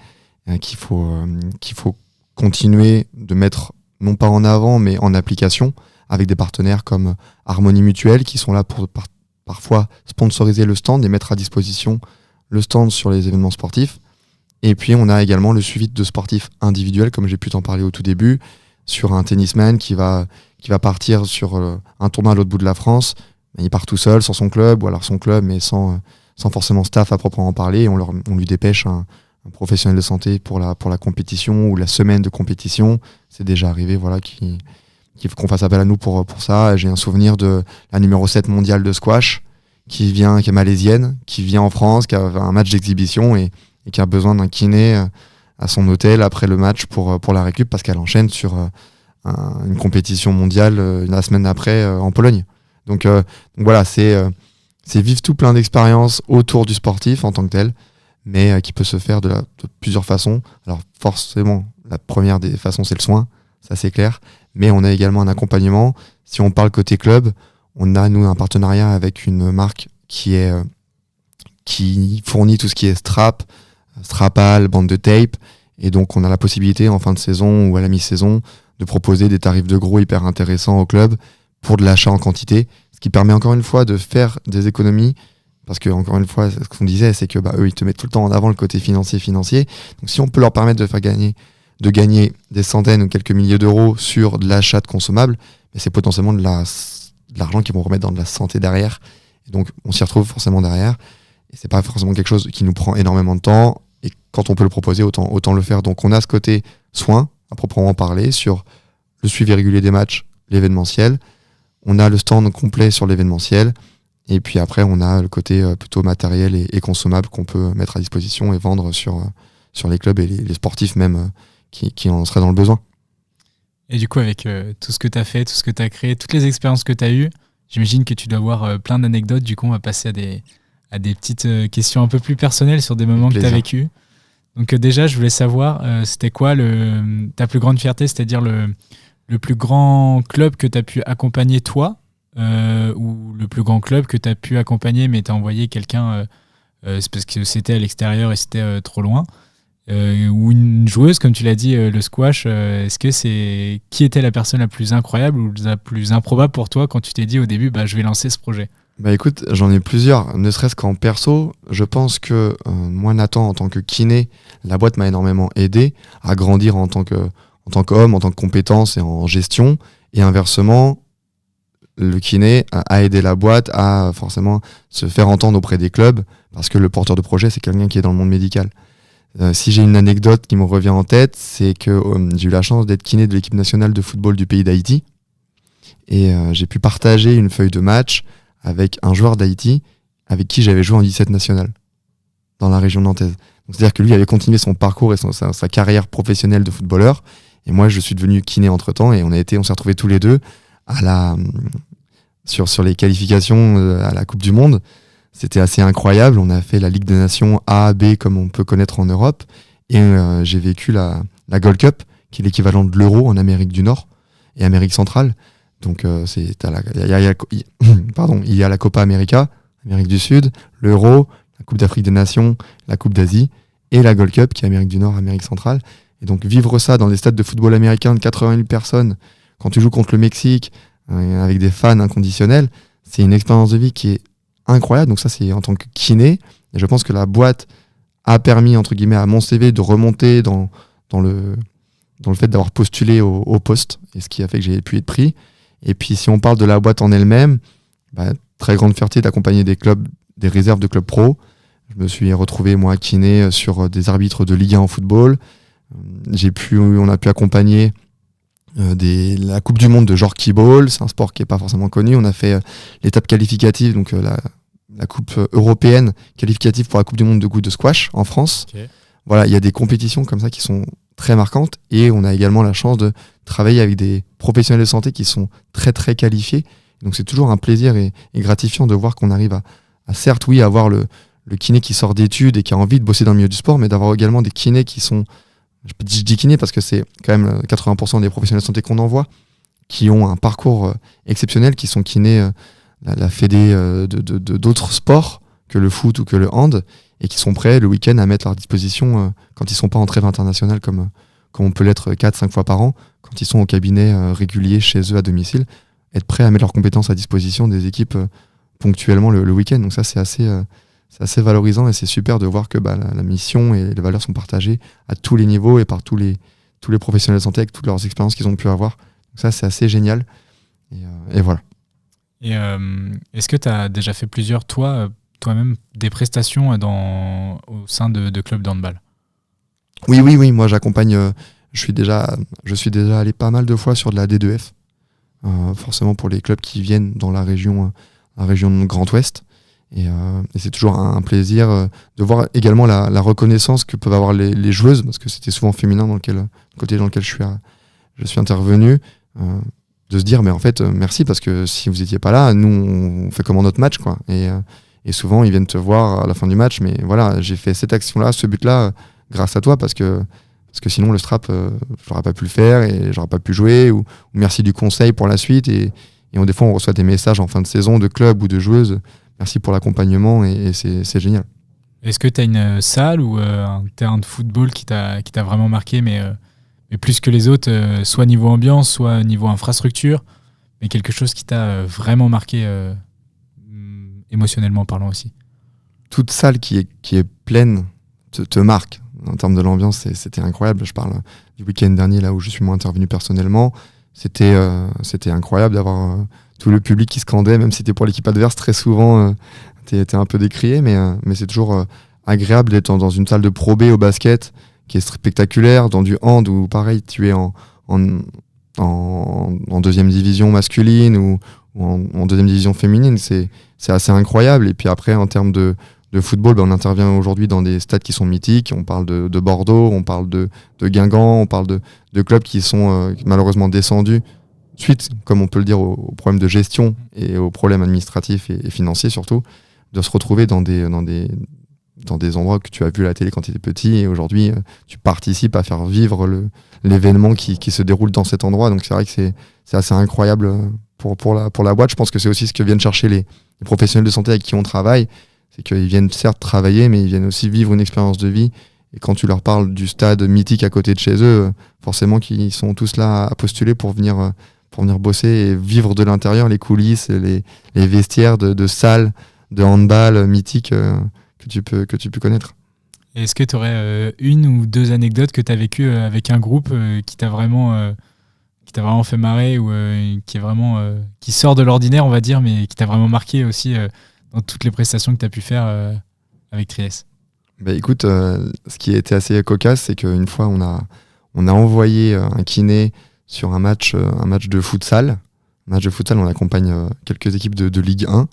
qu'il faut continuer de mettre, non pas en avant, mais en application, avec des partenaires comme Harmonie Mutuelle, qui sont là pour parfois sponsoriser le stand et mettre à disposition le stand sur les événements sportifs. Et puis on a également le suivi de sportifs individuels, comme j'ai pu t'en parler au tout début, sur un tennisman qui va partir sur un tournoi à l'autre bout de la France. Il part tout seul, sans son club, ou alors son club, mais sans forcément staff à proprement parler. On lui dépêche un professionnel de santé pour la compétition ou la semaine de compétition. C'est déjà arrivé, voilà, qu'on fasse appel à nous pour ça. J'ai un souvenir de la numéro 7 mondiale de squash qui est malaisienne, qui vient en France, qui a un match d'exhibition et qui a besoin d'un kiné à son hôtel après le match pour la récup, parce qu'elle enchaîne sur une compétition mondiale la semaine après en Pologne. Donc voilà, c'est vivre tout plein d'expériences autour du sportif en tant que tel, mais qui peut se faire de plusieurs façons. Alors forcément, la première des façons, c'est le soin, ça c'est clair, mais on a également un accompagnement. Si on parle côté club, on a, nous, un partenariat avec une marque qui fournit tout ce qui est strapal, bande de tape, et donc on a la possibilité en fin de saison ou à la mi-saison de proposer des tarifs de gros hyper intéressants au club pour de l'achat en quantité, ce qui permet encore une fois de faire des économies, parce que encore une fois, ce qu'on disait, c'est que eux, ils te mettent tout le temps en avant le côté financier. Donc si on peut leur permettre de gagner des centaines ou quelques milliers d'euros sur de l'achat de consommables, c'est potentiellement de l'argent qu'ils vont remettre dans de la santé derrière. Et donc on s'y retrouve forcément derrière. Et c'est pas forcément quelque chose qui nous prend énormément de temps. Et quand on peut le proposer, autant le faire. Donc on a ce côté soin, à proprement parler, sur le suivi régulier des matchs, l'événementiel. On a le stand complet sur l'événementiel. Et puis après, on a le côté plutôt matériel et consommable qu'on peut mettre à disposition et vendre sur les clubs et les sportifs même qui en seraient dans le besoin. Et du coup, avec tout ce que tu as fait, tout ce que tu as créé, toutes les expériences que tu as eues, j'imagine que tu dois avoir plein d'anecdotes. Du coup, on va passer à des petites questions un peu plus personnelles sur des moments que tu as vécus. Donc déjà, je voulais savoir, c'était quoi ta plus grande fierté, c'est-à-dire le plus grand club que tu as pu accompagner toi, ou le plus grand club que tu as pu accompagner, mais tu as envoyé quelqu'un, c'est parce que c'était à l'extérieur et c'était trop loin. Ou une joueuse, comme tu l'as dit, le squash, est-ce que c'est qui était la personne la plus incroyable ou la plus improbable pour toi quand tu t'es dit au début je vais lancer ce projet? Bah écoute, j'en ai plusieurs, ne serait-ce qu'en perso. Je pense que moi, Nathan, en tant que kiné, la boîte m'a énormément aidé à grandir en tant qu'homme, en tant que compétence et en gestion. Et inversement, le kiné a aidé la boîte à forcément se faire entendre auprès des clubs, parce que le porteur de projet, c'est quelqu'un qui est dans le monde médical. Si j'ai une anecdote qui me revient en tête, c'est que j'ai eu la chance d'être kiné de l'équipe nationale de football du pays d'Haïti. Et j'ai pu partager une feuille de match avec un joueur d'Haïti avec qui j'avais joué en 17 national dans la région nantaise. Donc, c'est-à-dire que lui avait continué son parcours et sa carrière professionnelle de footballeur. Et moi, je suis devenu kiné entre-temps et on s'est retrouvés tous les deux sur les qualifications à la Coupe du Monde. C'était assez incroyable. On a fait la Ligue des Nations A, B, comme on peut connaître en Europe. Et j'ai vécu la Gold Cup, qui est l'équivalent de l'Euro en Amérique du Nord et Amérique centrale. Donc, il y a la Copa América, Amérique du Sud, l'Euro, la Coupe d'Afrique des Nations, la Coupe d'Asie et la Gold Cup, qui est Amérique du Nord, Amérique centrale. Et donc, vivre ça dans des stades de football américain de 80 000 personnes, quand tu joues contre le Mexique, avec des fans inconditionnels, c'est une expérience de vie qui est incroyable. Donc ça, c'est en tant que kiné. Et je pense que la boîte a permis, entre guillemets, à mon CV de remonter dans le fait d'avoir postulé au poste, et ce qui a fait que j'ai pu être pris. Et puis, si on parle de la boîte en elle-même, très grande fierté d'accompagner des clubs, des réserves de clubs pro. Je me suis retrouvé, moi, kiné sur des arbitres de Ligue 1 en football. On a pu accompagner la Coupe du Monde de Jorki Ball. C'est un sport qui n'est pas forcément connu. On a fait l'étape qualificative, donc la Coupe européenne qualificative pour la Coupe du Monde de squash en France. Okay. Voilà, il y a des compétitions comme ça qui sont très marquantes, et on a également la chance de travailler avec des professionnels de santé qui sont très très qualifiés. Donc c'est toujours un plaisir et gratifiant de voir qu'on arrive à certes, oui, avoir le kiné qui sort d'études et qui a envie de bosser dans le milieu du sport, mais d'avoir également des kinés qui sont, je dis kiné parce que c'est quand même 80% des professionnels de santé qu'on envoie, qui ont un parcours exceptionnel, qui sont kinés la fédé d'autres sports que le foot ou que le hand, et qui sont prêts le week-end à mettre à leur disposition quand ils ne sont pas en trêve internationale comme on peut l'être 4-5 fois par an, quand ils sont au cabinet régulier chez eux à domicile, être prêts à mettre leurs compétences à disposition des équipes ponctuellement le week-end. Donc ça, c'est assez valorisant, et c'est super de voir que la mission et les valeurs sont partagées à tous les niveaux et par tous les professionnels de santé avec toutes leurs expériences qu'ils ont pu avoir. Donc ça, c'est assez génial. Et voilà. Et est-ce que tu as déjà fait plusieurs, toi-même, des prestations au sein de clubs d'handball? Oui, moi j'accompagne, je suis déjà allé pas mal de fois sur de la D2F, forcément pour les clubs qui viennent dans la région de Grand Ouest, et c'est toujours un plaisir de voir également la reconnaissance que peuvent avoir les joueuses, parce que c'était souvent féminin dans le côté dans lequel je suis intervenu, de se dire mais en fait merci, parce que si vous étiez pas là, nous on fait comment notre match, quoi. Et souvent ils viennent te voir à la fin du match, mais voilà, j'ai fait cette action-là, ce but-là, grâce à toi, parce que sinon le strap, j'aurais pas pu le faire et j'aurais pas pu jouer, ou merci du conseil pour la suite, et des fois on reçoit des messages en fin de saison de club ou de joueuses, merci pour l'accompagnement, et c'est génial. Est-ce que tu as une salle ou un terrain de football qui t'a vraiment marqué, mais plus que les autres, soit niveau ambiance, soit niveau infrastructure, mais quelque chose qui t'a vraiment marqué émotionnellement parlant aussi? Toute salle qui est pleine te marque. En termes de l'ambiance, c'était incroyable. Je parle du week-end dernier, là où je suis moins intervenu personnellement. C'était incroyable d'avoir tout le public qui scandait, même si c'était pour l'équipe adverse. Très souvent, t'es un peu décrié, mais c'est toujours agréable d'être dans une salle de Pro B au basket, qui est spectaculaire, dans du hand, où pareil, tu es en deuxième division masculine, ou ou en deuxième division féminine. C'est assez incroyable. Et puis après, en termes de football, on intervient aujourd'hui dans des stades qui sont mythiques. On parle de Bordeaux, on parle de Guingamp, on parle de clubs qui sont malheureusement descendus suite, comme on peut le dire, aux problèmes de gestion et aux problèmes administratifs et financiers surtout, de se retrouver dans des endroits que tu as vu à la télé quand tu étais petit, et aujourd'hui tu participes à faire vivre l'événement qui se déroule dans cet endroit. Donc c'est vrai que c'est assez incroyable pour la boîte. Je pense que c'est aussi ce que viennent chercher les professionnels de santé avec qui on travaille, c'est qu'ils viennent certes travailler, mais ils viennent aussi vivre une expérience de vie. Et quand tu leur parles du stade mythique à côté de chez eux, forcément qu'ils sont tous là à postuler pour venir bosser et vivre de l'intérieur les coulisses, les vestiaires de salles de handball mythiques que tu peux connaître. Et est-ce que tu aurais une ou deux anecdotes que tu as vécues avec un groupe qui t'a vraiment fait marrer, ou qui sort de l'ordinaire, on va dire, mais qui t'a vraiment marqué aussi dans toutes les prestations que tu as pu faire avec Trieste? Bah écoute, ce qui a été assez cocasse, c'est qu'une fois on a envoyé un kiné sur un match de futsal. On accompagne quelques équipes de Ligue 1,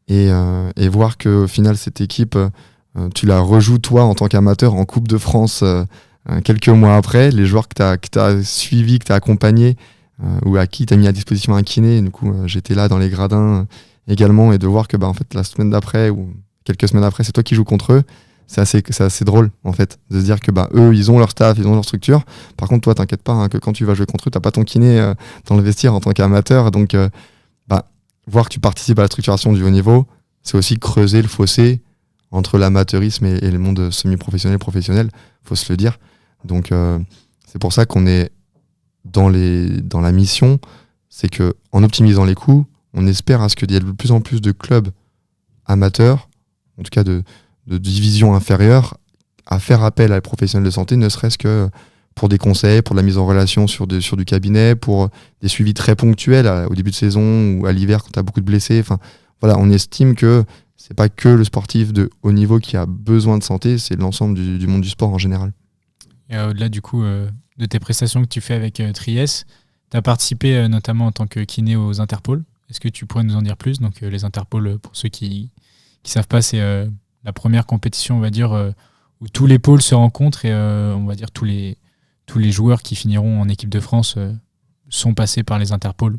et voir qu'au final cette équipe, tu la rejoues toi en tant qu'amateur en Coupe de France quelques mois après. Les joueurs que t'as suivis, que t'as accompagnés, ou à qui t'as mis à disposition un kiné, du coup j'étais là dans les gradins également, et de voir que en fait la semaine d'après ou quelques semaines après c'est toi qui joues contre eux, c'est assez drôle en fait, de se dire que eux ils ont leur staff, ils ont leur structure. Par contre toi t'inquiète pas, que quand tu vas jouer contre eux t'as pas ton kiné dans le vestiaire en tant qu'amateur. Donc voir que tu participes à la structuration du haut niveau, c'est aussi creuser le fossé entre l'amateurisme et le monde semi-professionnel, professionnel, faut se le dire. Donc c'est pour ça qu'on est dans la mission, c'est que en optimisant les coûts, on espère à ce qu'il y ait de plus en plus de clubs amateurs, en tout cas de division inférieure, à faire appel à les professionnels de santé, ne serait-ce que pour des conseils, pour de la mise en relation sur du cabinet, pour des suivis très ponctuels au début de saison ou à l'hiver quand tu as beaucoup de blessés. Enfin, voilà, on estime que c'est pas que le sportif de haut niveau qui a besoin de santé, c'est l'ensemble du monde du sport en général. Et au-delà du coup de tes prestations que tu fais avec Trieste, tu as participé notamment en tant que kiné aux Interpôles. Est-ce que tu pourrais nous en dire plus? Donc les Interpôles, pour ceux qui savent pas, c'est la première compétition, on va dire, où tous les pôles se rencontrent, et on va dire tous les joueurs qui finiront en équipe de France sont passés par les Interpôles.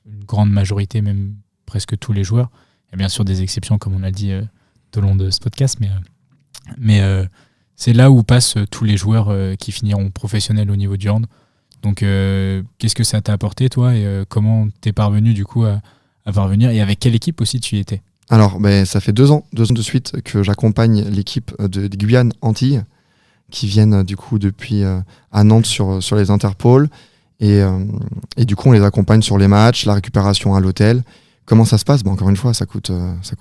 Une grande majorité, même presque tous les joueurs. Il y a bien sûr des exceptions, comme on a dit tout au long de ce podcast, mais c'est là où passent tous les joueurs qui finiront professionnels au niveau du hand. Donc qu'est-ce que ça t'a apporté toi, et comment t'es parvenu du coup à parvenir, et avec quelle équipe aussi tu y étais? Alors ça fait 2 ans de suite que j'accompagne l'équipe de Guyane Antilles, qui viennent du coup depuis à Nantes sur les Interpôles, et du coup on les accompagne sur les matchs, la récupération à l'hôtel. Comment ça se passe? Encore une fois, ça coûte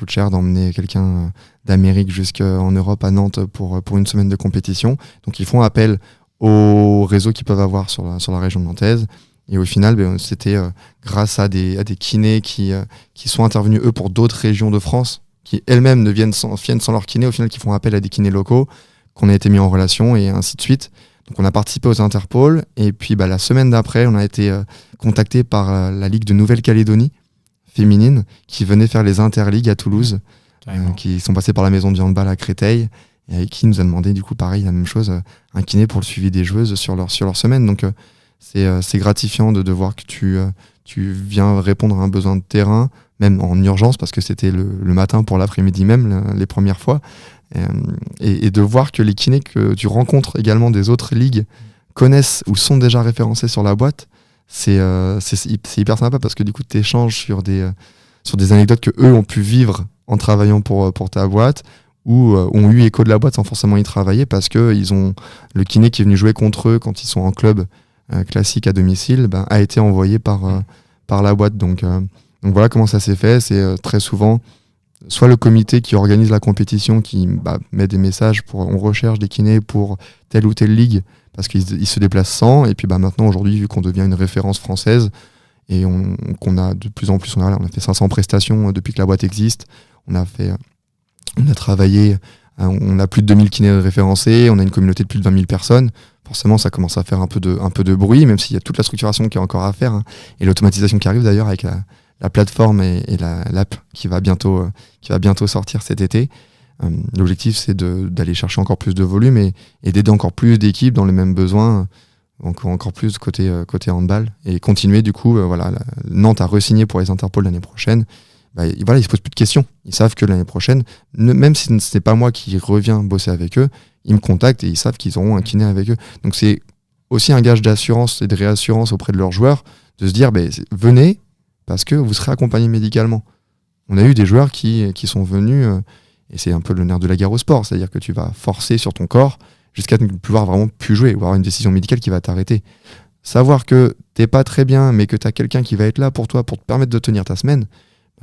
cher d'emmener quelqu'un d'Amérique jusqu'en Europe, à Nantes, pour une semaine de compétition. Donc ils font appel aux réseaux qu'ils peuvent avoir sur la région nantaise. Et au final, c'était grâce à des kinés qui sont intervenus, eux, pour d'autres régions de France, qui elles-mêmes ne viennent sans leur kiné, au final, qui font appel à des kinés locaux, qu'on a été mis en relation, et ainsi de suite. Donc on a participé aux Interpôles, et puis la semaine d'après, on a été contacté par la Ligue de Nouvelle-Calédonie féminine, qui venait faire les interligues à Toulouse, qui sont passés par la maison du handball à Créteil, et avec qui nous a demandé du coup pareil, la même chose, un kiné pour le suivi des joueuses sur leur semaine. Donc c'est gratifiant de voir que tu viens répondre à un besoin de terrain, même en urgence, parce que c'était le matin pour l'après-midi même, les premières fois, et de voir que les kinés que tu rencontres également des autres ligues connaissent ou sont déjà référencés sur la boîte. C'est hyper sympa, parce que du coup tu échanges sur des anecdotes que eux ont pu vivre en travaillant pour ta boîte, ou ont eu écho de la boîte sans forcément y travailler, parce que ils ont le kiné qui est venu jouer contre eux quand ils sont en club classique à domicile, a été envoyé par la boîte. Donc voilà comment ça s'est fait. C'est très souvent soit le comité qui organise la compétition qui met des messages on recherche des kinés pour telle ou telle ligue, parce qu'ils se déplacent sans. Et puis maintenant, aujourd'hui, vu qu'on devient une référence française, et qu'on a de plus en plus, on a fait 500 prestations depuis que la boîte existe, on a travaillé, on a plus de 2000 kinés référencés, on a une communauté de plus de 20 000 personnes. Forcément, ça commence à faire un peu de bruit, même s'il y a toute la structuration qui est encore à faire, et l'automatisation qui arrive d'ailleurs avec la plateforme et l'app qui va bientôt sortir cet été. L'objectif, c'est d'aller chercher encore plus de volume et d'aider encore plus d'équipes dans les mêmes besoins, encore plus côté handball, et continuer du coup. Nantes a re-signé pour les Interpol l'année prochaine. Ils se posent plus de questions. Ils savent que l'année prochaine, même si ce n'est pas moi qui reviens bosser avec eux, ils me contactent et ils savent qu'ils auront un kiné avec eux. Donc c'est aussi un gage d'assurance et de réassurance auprès de leurs joueurs, de se dire venez parce que vous serez accompagné médicalement. On a eu des joueurs qui sont venus, et c'est un peu le nerf de la guerre au sport, c'est-à-dire que tu vas forcer sur ton corps jusqu'à ne pouvoir vraiment plus jouer, ou avoir une décision médicale qui va t'arrêter. Savoir que t'es pas très bien, mais que tu as quelqu'un qui va être là pour toi, pour te permettre de tenir ta semaine,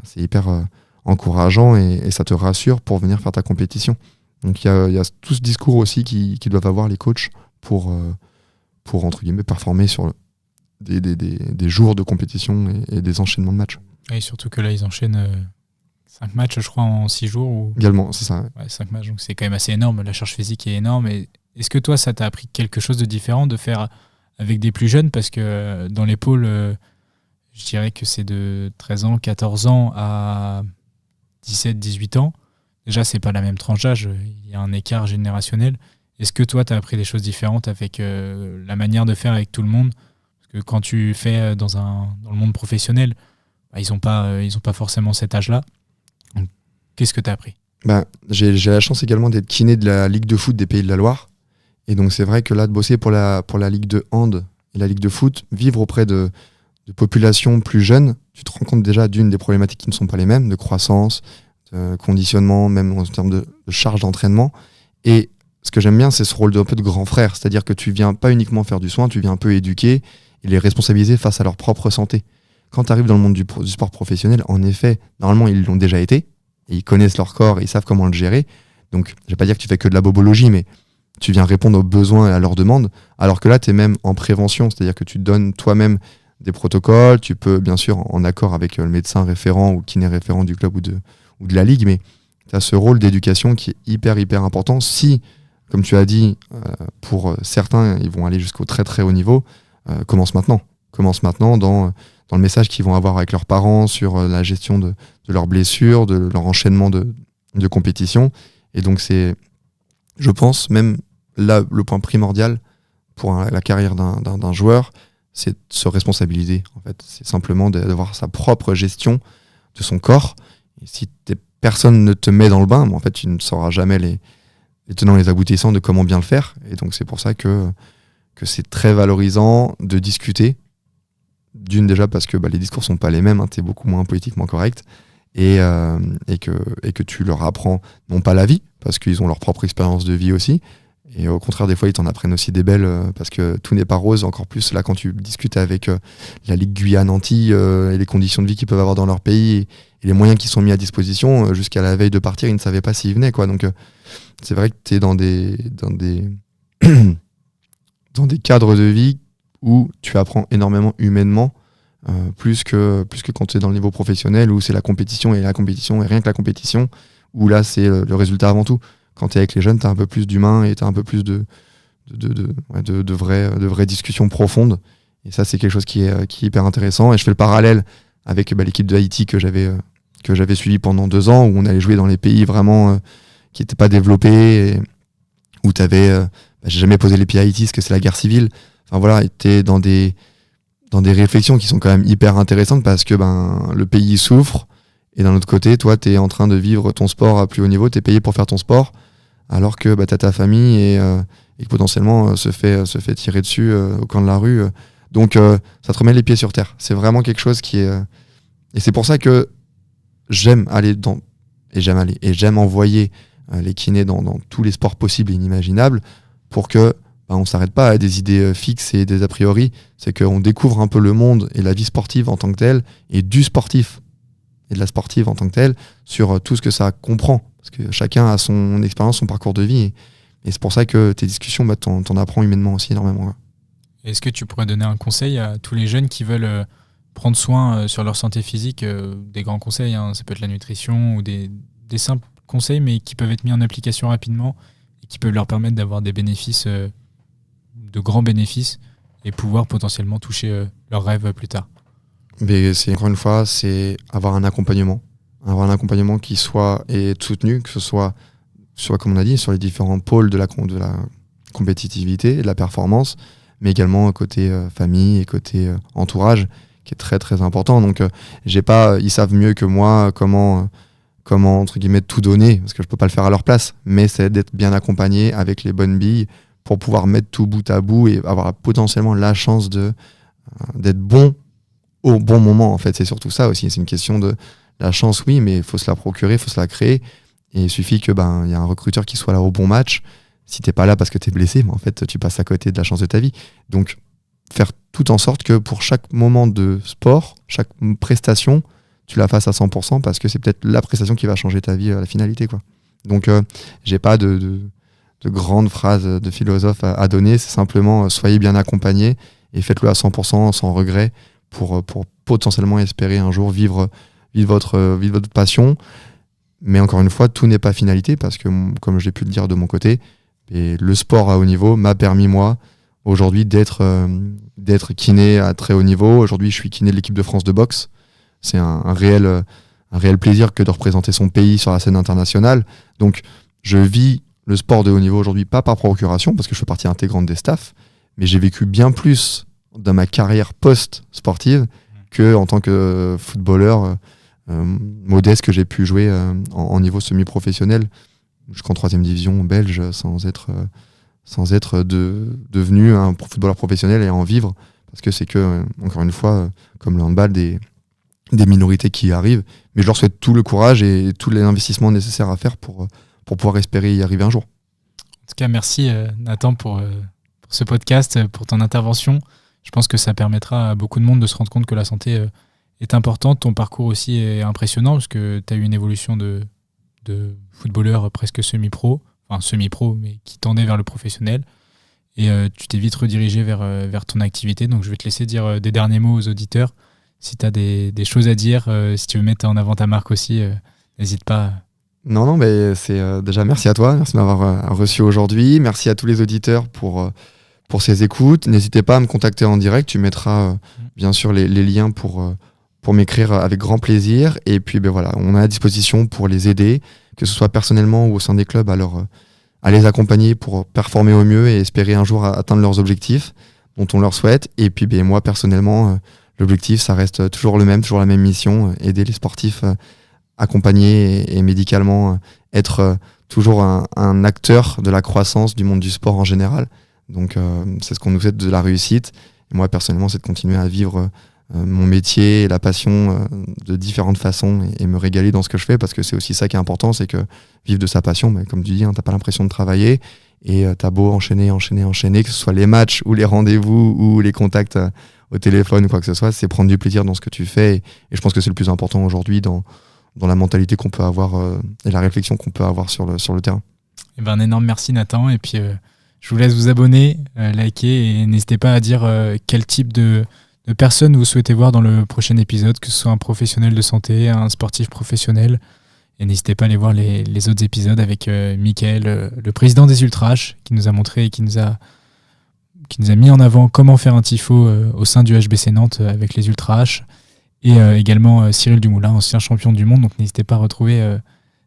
c'est hyper encourageant et ça te rassure pour venir faire ta compétition. Donc il y a tout ce discours aussi qui doivent avoir les coachs pour entre guillemets performer sur des jours de compétition et des enchaînements de matchs. Et surtout que là ils enchaînent 5 matchs je crois en 6 jours. Également, c'est ça. Ouais, 5 matchs, donc c'est quand même assez énorme, la charge physique est énorme. Et est-ce que toi ça t'a appris quelque chose de différent de faire avec des plus jeunes, parce que dans les pôles je dirais que c'est de 13 ans, 14 ans à 17, 18 ans. Déjà, c'est pas la même tranche d'âge, il y a un écart générationnel. Est-ce que toi, tu as appris des choses différentes avec la manière de faire avec tout le monde ? Parce que quand tu fais dans le monde professionnel, ils ont pas forcément cet âge-là. Donc, qu'est-ce que tu as appris ? J'ai la chance également d'être kiné de la Ligue de foot des Pays de la Loire. Et donc, c'est vrai que là, de bosser pour la Ligue de hand et la Ligue de foot, vivre auprès de populations plus jeunes, tu te rends compte déjà d'une des problématiques qui ne sont pas les mêmes, de croissance, de conditionnement, même en termes de charge d'entraînement. Et ce que j'aime bien, c'est ce rôle d'un peu de grand frère, c'est-à-dire que tu viens pas uniquement faire du soin, tu viens un peu éduquer et les responsabiliser face à leur propre santé. Quand tu arrives dans le monde du sport professionnel, en effet, normalement, ils l'ont déjà été, et ils connaissent leur corps et ils savent comment le gérer. Donc, je vais pas dire que tu fais que de la bobologie, mais tu viens répondre aux besoins et à leurs demandes, alors que là, tu es même en prévention, c'est-à-dire que tu donnes toi-même des protocoles, tu peux bien sûr en accord avec le médecin référent ou kiné référent du club ou de la ligue, mais tu as ce rôle d'éducation qui est hyper important. Si, comme tu as dit, pour certains, ils vont aller jusqu'au très très haut niveau, commence maintenant dans le message qu'ils vont avoir avec leurs parents sur la gestion de leurs blessures, de leur enchaînement de compétition. Et donc c'est, je pense, même là, le point primordial pour la carrière d'un joueur, c'est de se responsabiliser. En fait, c'est simplement d'avoir sa propre gestion de son corps. Et si personne ne te met dans le bain, en fait, tu ne sauras jamais les tenants et les aboutissants de comment bien le faire. Et donc, c'est pour ça que c'est très valorisant de discuter. D'une, déjà, parce que les discours sont pas les mêmes, tu es beaucoup moins politiquement correct. Et que tu leur apprends, non pas la vie, parce qu'ils ont leur propre expérience de vie aussi. Et au contraire, des fois, ils t'en apprennent aussi des belles, parce que tout n'est pas rose, encore plus là quand tu discutes avec la Ligue Guyane-Antilles et les conditions de vie qu'ils peuvent avoir dans leur pays et les moyens qui sont mis à disposition. Jusqu'à la veille de partir, ils ne savaient pas s'ils venaient, quoi. Donc, c'est vrai que tu es dans des dans des cadres de vie où tu apprends énormément humainement, plus que quand tu es dans le niveau professionnel, où c'est la compétition et rien que la compétition, où là, c'est le résultat avant tout. Quand tu es avec les jeunes, tu as un peu plus d'humain et tu as un peu plus de vraies discussions profondes. Et ça, c'est quelque chose qui est hyper intéressant. Et je fais le parallèle avec l'équipe de Haïti que j'avais suivi pendant 2 ans, où on allait jouer dans les pays vraiment qui n'étaient pas développés, et où tu avais... j'ai jamais posé les pieds à Haïti parce que c'est la guerre civile. Enfin voilà, tu es dans des réflexions qui sont quand même hyper intéressantes parce que le pays souffre. Et d'un autre côté, toi, tu es en train de vivre ton sport à plus haut niveau, tu es payé pour faire ton sport, alors que tu as ta famille et que potentiellement se fait tirer dessus au coin de la rue. Donc, ça te remet les pieds sur terre. C'est vraiment quelque chose qui est... Et c'est pour ça que j'aime envoyer les kinés dans tous les sports possibles et inimaginables pour que on s'arrête pas à des idées fixes et des a priori. C'est qu'on découvre un peu le monde et la vie sportive en tant que telle et du sportif et de la sportive en tant que telle sur tout ce que ça comprend. Parce que chacun a son expérience, son parcours de vie. Et c'est pour ça que tes discussions, t'en apprends humainement aussi énormément. Ouais. Est-ce que tu pourrais donner un conseil à tous les jeunes qui veulent prendre soin sur leur santé physique, des grands conseils, ça peut être la nutrition ou des simples conseils, mais qui peuvent être mis en application rapidement et qui peuvent leur permettre d'avoir des bénéfices, de grands bénéfices, et pouvoir potentiellement toucher leurs rêves plus tard? Mais c'est encore une fois, c'est avoir un accompagnement. Avoir un accompagnement qui soit et soutenu, que ce soit, comme on a dit, sur les différents pôles de la compétitivité, de la performance, mais également côté famille et côté entourage, qui est très très important. Donc ils savent mieux que moi comment entre guillemets tout donner, parce que je peux pas le faire à leur place, mais c'est d'être bien accompagné avec les bonnes billes pour pouvoir mettre tout bout à bout et avoir potentiellement la chance d'être bon au bon moment. En fait, c'est surtout ça aussi. C'est une question de la chance, oui, mais il faut se la procurer, il faut se la créer. Et il suffit que y a un recruteur qui soit là au bon match. Si t'es pas là parce que t'es blessé, en fait, tu passes à côté de la chance de ta vie. Donc, faire tout en sorte que pour chaque moment de sport, chaque prestation, tu la fasses à 100% parce que c'est peut-être la prestation qui va changer ta vie à la finalité, quoi. Donc, j'ai pas de grandes phrases de philosophe à donner. C'est simplement soyez bien accompagnés et faites-le à 100% sans regret pour potentiellement espérer un jour vivre votre passion. Mais encore une fois, tout n'est pas finalité parce que, comme j'ai pu le dire de mon côté, et le sport à haut niveau m'a permis, moi, aujourd'hui, d'être kiné à très haut niveau. Aujourd'hui, je suis kiné de l'équipe de France de boxe. C'est un réel plaisir que de représenter son pays sur la scène internationale. Donc, je vis le sport de haut niveau aujourd'hui, pas par procuration, parce que je fais partie intégrante des staffs, mais j'ai vécu bien plus dans ma carrière post-sportive que en tant que footballeur modeste que j'ai pu jouer en niveau semi-professionnel jusqu'en 3e division belge sans être devenu un footballeur professionnel et en vivre, parce que c'est que, encore une fois, comme le handball, des minorités qui arrivent, mais je leur souhaite tout le courage et tous les investissements nécessaires à faire pour pouvoir espérer y arriver un jour. En tout cas, merci Nathan pour ce podcast, pour ton intervention. Je pense que ça permettra à beaucoup de monde de se rendre compte que la santé est importante. Ton parcours aussi est impressionnant parce que tu as eu une évolution de footballeur presque semi-pro, enfin semi-pro, mais qui tendait vers le professionnel. Et tu t'es vite redirigé vers ton activité. Donc je vais te laisser dire des derniers mots aux auditeurs. Si tu as des choses à dire, si tu veux mettre en avant ta marque aussi, n'hésite pas. Non, mais c'est déjà merci à toi, merci de m'avoir reçu aujourd'hui. Merci à tous les auditeurs pour ces écoutes. N'hésitez pas à me contacter en direct. Tu mettras bien sûr les liens pour m'écrire avec grand plaisir. Et puis voilà, on est à disposition pour les aider, que ce soit personnellement ou au sein des clubs, à les accompagner pour performer au mieux et espérer un jour atteindre leurs objectifs dont on leur souhaite. Et puis moi personnellement, l'objectif ça reste toujours le même, toujours la même mission, aider les sportifs accompagner et médicalement être toujours un acteur de la croissance du monde du sport en général. Donc c'est ce qu'on nous souhaite de la réussite. Et moi personnellement, c'est de continuer à vivre mon métier et la passion de différentes façons et me régaler dans ce que je fais, parce que c'est aussi ça qui est important, c'est que vivre de sa passion, comme tu dis, t'as pas l'impression de travailler et t'as beau enchaîner, que ce soit les matchs ou les rendez-vous ou les contacts au téléphone ou quoi que ce soit, c'est prendre du plaisir dans ce que tu fais et je pense que c'est le plus important aujourd'hui dans la mentalité qu'on peut avoir et la réflexion qu'on peut avoir sur le terrain. Et un énorme merci Nathan, et puis je vous laisse vous abonner, liker, et n'hésitez pas à dire quel type de personnes vous souhaitez voir dans le prochain épisode, que ce soit un professionnel de santé, un sportif professionnel, et n'hésitez pas à aller voir les autres épisodes avec Mickaël, le président des Ultrash, qui nous a montré et qui nous a mis en avant comment faire un tifo au sein du HBC Nantes avec les Ultrash. Et également Cyril Dumoulin, ancien champion du monde. Donc n'hésitez pas à retrouver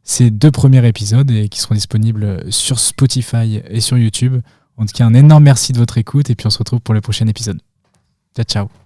ces 2 premiers épisodes et qui seront disponibles sur Spotify et sur YouTube. En tout cas, un énorme merci de votre écoute et puis on se retrouve pour le prochain épisode. Ciao, ciao.